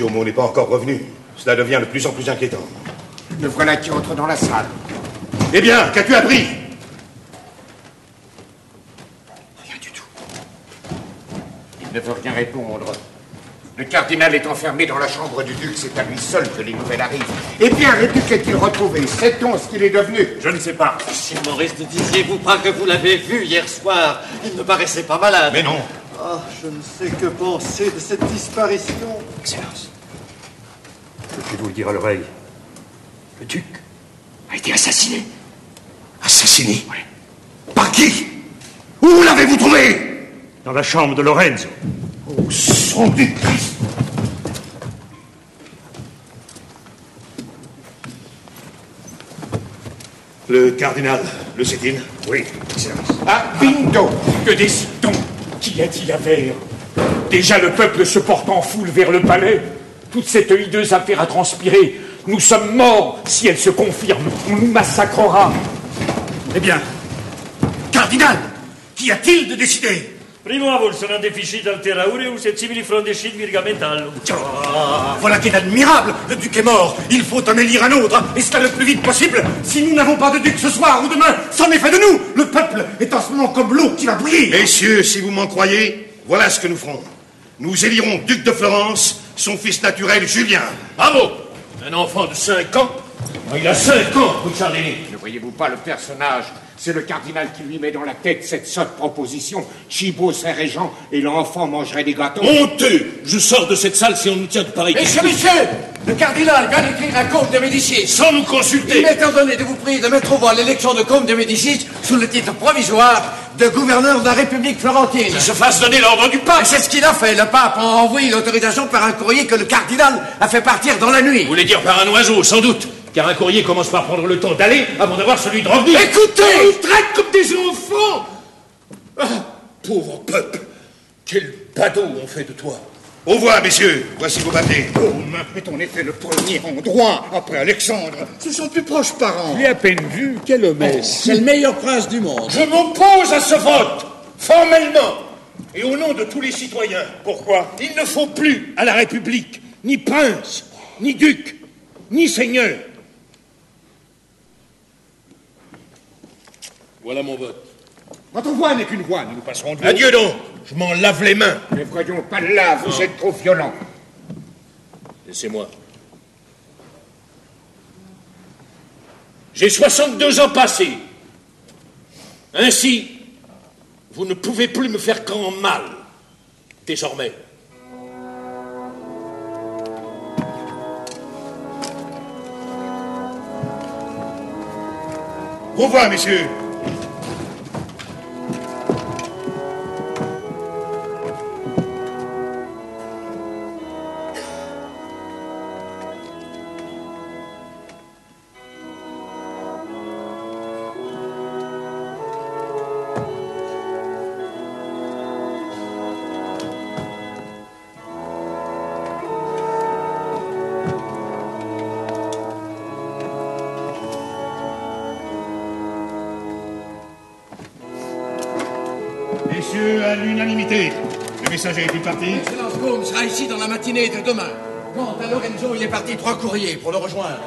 Giomo n'est pas encore revenu. Cela devient de plus en plus inquiétant. Le voilà qui entre dans la salle. Eh bien, qu'as-tu appris? Rien du tout. Il ne veut rien répondre. Le cardinal est enfermé dans la chambre du duc, c'est à lui seul que les nouvelles arrivent. Eh bien, le duc est-il retrouvé? Sait-on ce qu'il est devenu? Je ne sais pas. Si Maurice, disiez-vous pas que vous l'avez vu hier soir? Il ne paraissait pas malade. Mais non. Ah, je ne sais que penser de cette disparition. Excellence, je puis vous le dire à l'oreille. Le duc a été assassiné. Assassiné? Oui. Par qui? Où l'avez-vous trouvé? Dans la chambre de Lorenzo. Au sang du Christ! Le cardinal, le sait-il? Oui, Excellence. Ah, bingo! Que décide-t-on? Qu'y a-t-il à faire? Déjà le peuple se porte en foule vers le palais. Toute cette hideuse affaire a transpiré. Nous sommes morts. Si elle se confirme, on nous massacrera. Eh bien, cardinal, qu'y a-t-il de décidé? Primo avul sono deficit altera aureus et simili frondescit virgamental. Ah, voilà qui est admirable. Le duc est mort. Il faut en élire un autre, et cela le plus vite possible. Si nous n'avons pas de duc ce soir ou demain, c'en est fait de nous. Le peuple est en ce moment comme l'eau qui va bouillir. Messieurs, si vous m'en croyez, voilà ce que nous ferons. Nous élirons duc de Florence, son fils naturel Julien. Bravo! Un enfant de 5 ans? Il a 5 ans, Bucciardini. Ne voyez-vous pas le personnage? C'est le cardinal qui lui met dans la tête cette sotte proposition. Chibo serait régent et l'enfant mangerait des gâteaux. Honteux! Je sors de cette salle si on nous tient de pareil. Messieurs, le cardinal vient d'écrire un Comte de Médicis. Sans nous consulter! Il m'est ordonné de vous prier de mettre au voie l'élection de Comte de Médicis sous le titre provisoire de gouverneur de la République florentine. Qu'il se fasse donner l'ordre du pape! Et c'est ce qu'il a fait. Le pape a envoyé l'autorisation par un courrier que le cardinal a fait partir dans la nuit. Vous voulez dire par un oiseau, sans doute, car un courrier commence par prendre le temps d'aller avant d'avoir celui de revenir. Écoutez! On nous traite comme des enfants! Ah, pauvre peuple! Quel badaud on fait de toi! Au revoir, messieurs. Voici vos papiers. Rome est en effet le premier en droit après Alexandre. Ce sont plus proches parents. J'ai à peine vu. Quel homme est-ce? C'est le meilleur prince du monde. Je m'oppose à ce vote, formellement, et au nom de tous les citoyens. Pourquoi? Il ne faut plus à la République ni prince, ni duc, ni seigneur. Voilà mon vote. Votre voix n'est qu'une voix, nous nous passerons de l'autre. Adieu donc, je m'en lave les mains. Ne voyons pas là, vous êtes trop violent. Laissez-moi. J'ai 62 ans passés. Ainsi, vous ne pouvez plus me faire grand mal, désormais. Au revoir, messieurs. Messieurs, à l'unanimité, le messager est-il parti? Excellence Gaume sera ici dans la matinée de demain. Quant à Lorenzo, il est parti 3 courriers pour le rejoindre.